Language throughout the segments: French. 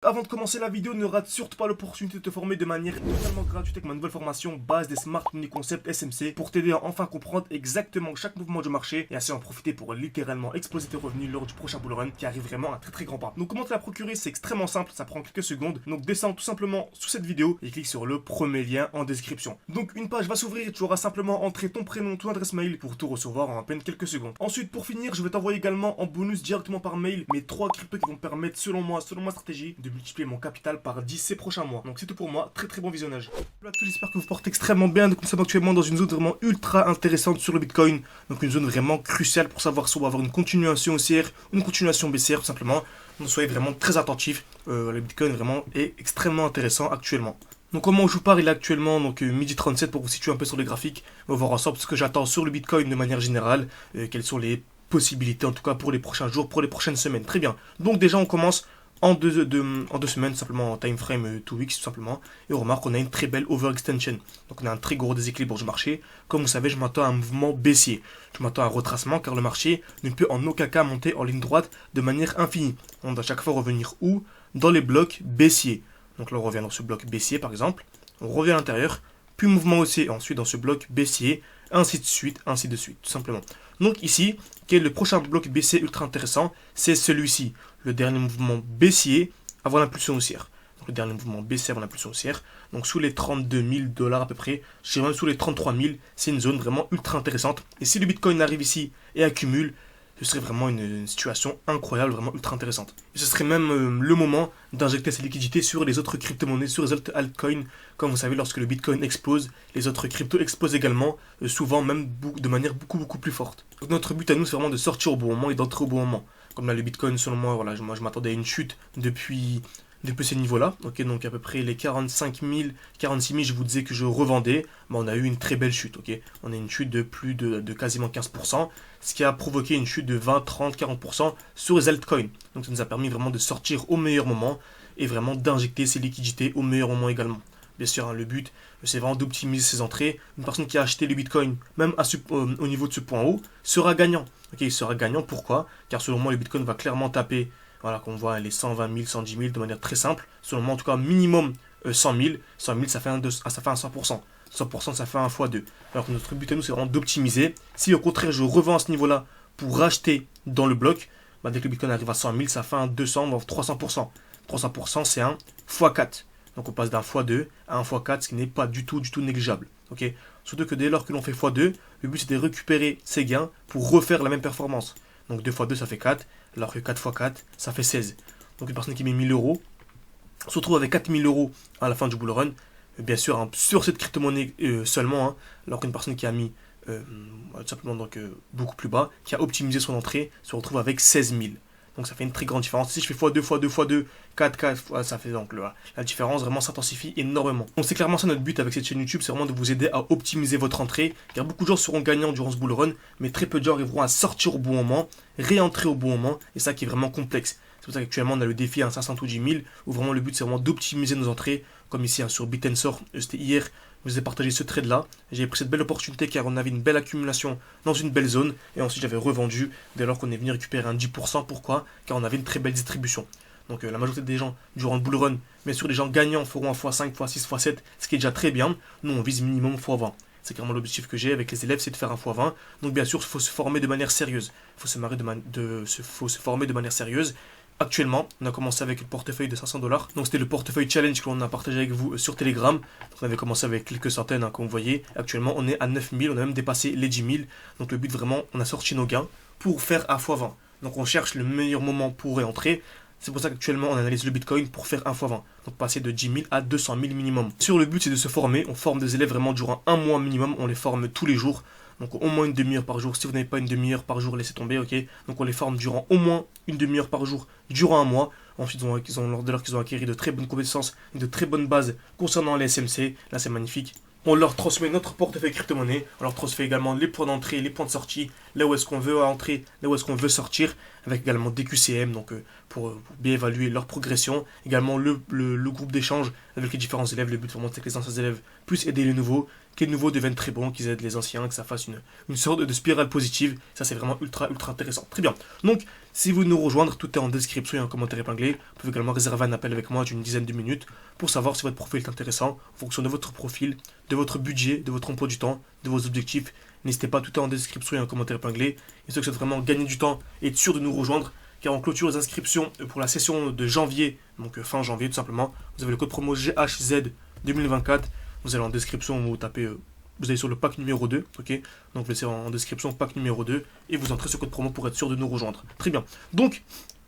avant de commencer la vidéo, ne rate surtout pas l'opportunité de te former de manière totalement gratuite avec ma nouvelle formation base des Smart Money Concept SMC pour t'aider à enfin comprendre exactement chaque mouvement du marché et ainsi en profiter pour littéralement exploser tes revenus lors du prochain bull run qui arrive vraiment à très grand pas. Donc comment te la procurer, c'est extrêmement simple, ça prend quelques secondes. Donc descends tout simplement sous cette vidéo et clique sur le premier lien en description. Donc une page va s'ouvrir et tu auras simplement entré ton prénom, ton adresse mail pour tout recevoir en à peine quelques secondes. Ensuite pour finir, je vais t'envoyer également en bonus directement par mail mes 3 cryptos qui vont me permettre selon moi, selon ma stratégie, de multiplier mon capital par 10 ces prochains mois. Donc c'est tout pour moi, très bon visionnage. Voilà tout, j'espère que vous portez extrêmement bien. Donc nous sommes actuellement dans une zone vraiment ultra intéressante sur le Bitcoin. Donc une zone vraiment cruciale pour savoir soit avoir une continuation haussière, une continuation baissière tout simplement. Donc soyez vraiment très attentifs. Le Bitcoin vraiment est extrêmement intéressant actuellement. Donc comment je vous parle, il est actuellement donc midi 37 pour vous situer un peu sur les graphiques. On va voir ensemble ce que j'attends sur le Bitcoin de manière générale, quelles sont les possibilités en tout cas pour les prochains jours, pour les prochaines semaines. Très bien. Donc déjà on commence en deux semaines, simplement en time frame 2 weeks tout simplement. Et on remarque qu'on a une très belle overextension. Donc on a un très gros déséquilibre du marché. Comme vous savez, je m'attends à un mouvement baissier. Je m'attends à un retracement car le marché ne peut en aucun cas monter en ligne droite de manière infinie. On doit à chaque fois revenir où? Dans les blocs baissiers. Donc là on revient dans ce bloc baissier par exemple. On revient à l'intérieur. Puis mouvement haussier, ensuite dans ce bloc baissier, ainsi de suite, tout simplement. Donc ici, quel est le prochain bloc baissier ultra intéressant? C'est celui-ci, le dernier mouvement baissier avant l'impulsion haussière. Donc le dernier mouvement baissier avant l'impulsion haussière, donc sous les 32 000 $ à peu près, je dirais même sous les 33 000, c'est une zone vraiment ultra intéressante. Et si le Bitcoin arrive ici et accumule, ce serait vraiment une situation incroyable, vraiment ultra intéressante. Et ce serait même le moment d'injecter ces liquidités sur les autres crypto-monnaies, sur les autres altcoins. Comme vous savez, lorsque le Bitcoin explose, les autres cryptos explosent également, souvent même de manière beaucoup plus forte. Donc notre but à nous, c'est vraiment de sortir au bon moment et d'entrer au bon moment. Comme là, le Bitcoin, selon moi, voilà, moi je m'attendais à une chute depuis ces niveaux-là. Ok, donc à peu près les 45 000, 46 000, je vous disais que je revendais. On a eu une très belle chute. Ok, on a une chute de plus de quasiment 15%, ce qui a provoqué une chute de 20, 30, 40% sur les altcoins. Donc ça nous a permis vraiment de sortir au meilleur moment et vraiment d'injecter ces liquidités au meilleur moment également. Bien sûr, hein, le but, c'est vraiment d'optimiser ses entrées. Une personne qui a acheté le Bitcoin, même au niveau de ce point haut, sera gagnant. Ok, il sera gagnant, pourquoi? Car selon moi, le Bitcoin va clairement taper, voilà, qu'on voit les 120 000, 110 000 de manière très simple. Selon moi, en tout cas, minimum 100 000. 100 000, ça fait un 100%. 100%, ça fait un x2. Alors que notre but à nous, c'est vraiment d'optimiser. Si au contraire, je revends à ce niveau-là pour racheter dans le bloc, bah, dès que le Bitcoin arrive à 100 000, ça fait un 200, voire 300%. 300%, c'est un x4. Donc on passe d'un x2 à un x4, ce qui n'est pas du tout négligeable. Okay, surtout que dès lors que l'on fait x2, le but c'est de récupérer ces gains pour refaire la même performance. Donc 2 x 2 ça fait 4, alors que 4 x 4 ça fait 16. Donc une personne qui met 1000 euros se retrouve avec 4000 euros à la fin du bull run. Bien sûr, hein, sur cette crypto-monnaie seulement, hein, alors qu'une personne qui a mis tout simplement donc, beaucoup plus bas, qui a optimisé son entrée, se retrouve avec 16 000. Donc ça fait une très grande différence. Si je fais x2, x2, x2, 4, ça fait donc la différence vraiment s'intensifie énormément. Donc c'est clairement ça notre but avec cette chaîne YouTube, c'est vraiment de vous aider à optimiser votre entrée. Car beaucoup de gens seront gagnants durant ce bull run, mais très peu de gens arriveront à sortir au bon moment, réentrer au bon moment, et ça qui est vraiment complexe. C'est pour ça qu'actuellement on a le défi à 500 ou 10 000, où vraiment le but c'est vraiment d'optimiser nos entrées, comme ici hein, sur Bit&Sor, c'était hier. Je vous ai partagé ce trade là, j'ai pris cette belle opportunité car on avait une belle accumulation dans une belle zone et ensuite j'avais revendu dès lors qu'on est venu récupérer un 10%. Pourquoi? Car on avait une très belle distribution. Donc la majorité des gens durant le bull run, bien sûr les gens gagnants feront un x5, x6, x7, ce qui est déjà très bien. Nous on vise minimum x20. C'est clairement l'objectif que j'ai avec les élèves, c'est de faire un x20. Donc bien sûr il faut se former de manière sérieuse. Il faut se former de manière sérieuse. Actuellement, on a commencé avec le portefeuille de 500 $. Donc c'était le portefeuille challenge que l'on a partagé avec vous sur Telegram. Donc, on avait commencé avec quelques centaines, hein, comme vous voyez. Actuellement, on est à 9000, on a même dépassé les 10 000. Donc le but vraiment, on a sorti nos gains pour faire un x20. Donc on cherche le meilleur moment pour réentrer. C'est pour ça qu'actuellement, on analyse le Bitcoin pour faire un x20. Donc passer de 10 000 à 200 000 minimum. Sur le but, c'est de se former. On forme des élèves vraiment durant un mois minimum. On les forme tous les jours. Donc au moins une demi-heure par jour. Si vous n'avez pas une demi-heure par jour, laissez tomber, ok. Donc on les forme durant au moins une demi-heure par jour, durant un mois. Ensuite, lors de lors qu'ils ont acquis de très bonnes connaissances et de très bonnes bases concernant les SMC, là c'est magnifique. On leur transmet notre portefeuille crypto-monnaie, on leur transmet également les points d'entrée, les points de sortie, là où est-ce qu'on veut entrer, là où est-ce qu'on veut sortir, avec également des QCM, donc pour bien évaluer leur progression, également le groupe d'échange avec les différents élèves. Le but vraiment c'est que les anciens élèves puissent aider les nouveaux, que les nouveaux deviennent très bons, qu'ils aident les anciens, que ça fasse une sorte de spirale positive. Ça c'est vraiment ultra intéressant. Très bien. Donc Si vous voulez nous rejoindre, tout est en description et en commentaire épinglé. Vous pouvez également réserver un appel avec moi d'une dizaine de minutes pour savoir si votre profil est intéressant en fonction de votre profil, de votre budget, de votre emploi du temps, de vos objectifs. N'hésitez pas, tout est en description et en commentaire épinglé. Et ceux qui souhaitent vraiment gagner du temps et être sûr de nous rejoindre, car on clôture les inscriptions pour la session de janvier, donc fin janvier tout simplement. Vous avez le code promo GHZ 2024. Vous allez en description, vous tapez, vous allez sur le pack numéro 2, ok. Donc vous laissez en description pack numéro 2 et vous entrez ce code promo pour être sûr de nous rejoindre. Très bien. Donc,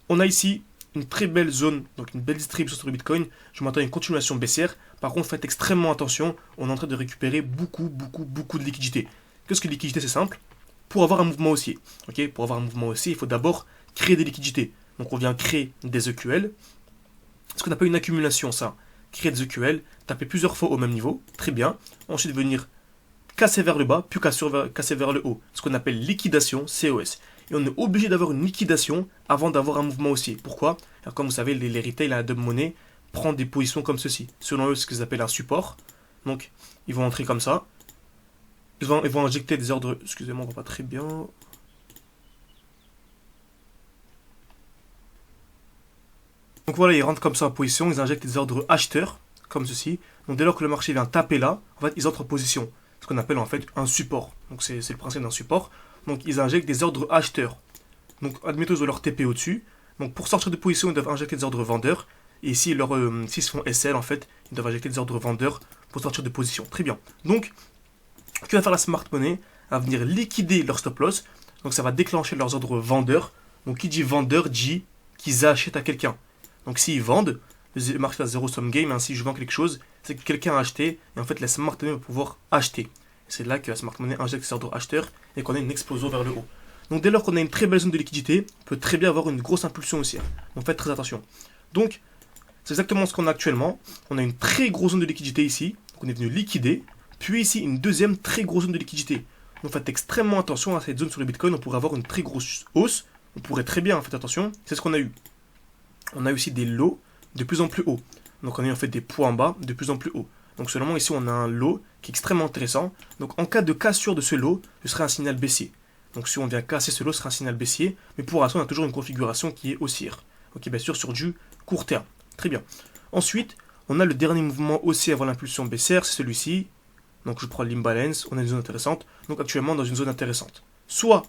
on a ici une très belle zone, donc une belle distribution sur le Bitcoin. Je m'attends à une continuation baissière. Par contre, faites extrêmement attention. On est en train de récupérer beaucoup de liquidités. Qu'est-ce que liquidité? C'est simple. Pour avoir un mouvement haussier, ok, pour avoir un mouvement haussier, il faut d'abord créer des liquidités. Donc on vient créer des EQL. Ce qu'on appelle une accumulation, ça. Créer des EQL, taper plusieurs fois au même niveau, très bien. Ensuite venir casser vers le bas, puis casser vers le haut. Ce qu'on appelle liquidation, COS. Et on est obligé d'avoir une liquidation avant d'avoir un mouvement haussier. Pourquoi? Alors, comme vous savez, les retail, la double monnaie, prend des positions comme ceci. Selon eux, ce qu'ils appellent un support. Donc, ils vont entrer comme ça. Ils vont injecter des ordres. Excusez-moi, on ne voit pas très bien. Donc voilà, ils rentrent comme ça en position, ils injectent des ordres acheteurs, comme ceci. Donc dès lors que le marché vient taper là, en fait, ils entrent en position. Ce qu'on appelle en fait un support. Donc c'est le principe d'un support. Donc ils injectent des ordres acheteurs. Donc admettons ils ont leur TP au-dessus. Donc pour sortir de position, ils doivent injecter des ordres vendeurs. Et ici, s'ils se font SL, en fait, ils doivent injecter des ordres vendeurs pour sortir de position. Très bien. Donc, que va faire la smart money? Elle va venir liquider leur stop loss. Donc ça va déclencher leurs ordres vendeurs. Donc qui dit vendeur dit qu'ils achètent à quelqu'un. Donc s'ils vendent, le marché a zéro sum game, hein, si je vends quelque chose, c'est que quelqu'un a acheté, et en fait la smart money va pouvoir acheter. C'est là que la smart money injecte ses ordres acheteurs et qu'on a une explosion vers le haut. Donc dès lors qu'on a une très belle zone de liquidité, on peut très bien avoir une grosse impulsion haussière. Donc faites très attention. Donc c'est exactement ce qu'on a actuellement. On a une très grosse zone de liquidité ici, donc on est venu liquider, puis ici une deuxième très grosse zone de liquidité. Donc faites extrêmement attention à cette zone sur le Bitcoin, on pourrait avoir une très grosse hausse, on pourrait très bien, faites attention, c'est ce qu'on a eu. On a aussi des lots de plus en plus hauts. Donc on a en fait des points bas de plus en plus hauts. Donc seulement ici on a un lot qui est extrêmement intéressant. Donc en cas de cassure de ce lot, ce sera un signal baissier. Donc si on vient casser ce lot, ce sera un signal baissier. Mais pour l'instant on a toujours une configuration qui est haussière. Ok, bien sûr sur du court terme. Très bien. Ensuite, on a le dernier mouvement haussier avant l'impulsion baissière, c'est celui-ci. Donc je prends l'imbalance, on a une zone intéressante. Donc actuellement dans une zone intéressante. Soit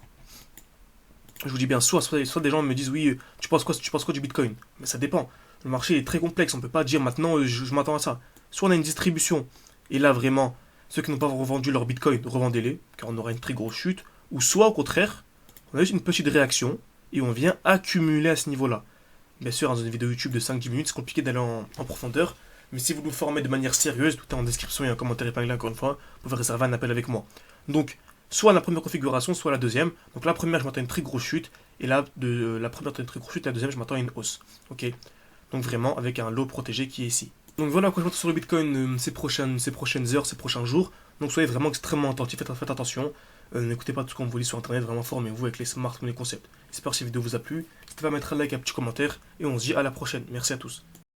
je vous dis bien, soit des gens me disent oui, tu penses quoi du Bitcoin? Mais ça dépend. Le marché est très complexe, on ne peut pas dire maintenant je m'attends à ça. Soit on a une distribution, et là vraiment, ceux qui n'ont pas revendu leur Bitcoin, revendez-les, car on aura une très grosse chute. Ou soit au contraire, on a juste une petite réaction, et on vient accumuler à ce niveau-là. Bien sûr, dans une vidéo YouTube de 5-10 minutes, c'est compliqué d'aller en profondeur. Mais si vous vous formez de manière sérieuse, tout est en description et en commentaire épinglé encore une fois, vous pouvez réserver un appel avec moi. Donc, soit la première configuration, soit la deuxième. Donc la première, je m'attends à une très grosse chute. Et là, la première, une très grosse chute. Et la deuxième, je m'attends à une hausse. Ok. Donc vraiment, avec un lot protégé qui est ici. Donc voilà quoi je m'attends sur le Bitcoin ces prochaines heures, ces prochains jours. Donc soyez vraiment extrêmement attentifs, faites attention. N'écoutez pas tout ce qu'on vous dit sur internet, vraiment formez-vous avec les smart money concepts. J'espère que cette vidéo vous a plu. N'hésitez pas à mettre un like, un petit commentaire. Et on se dit à la prochaine. Merci à tous.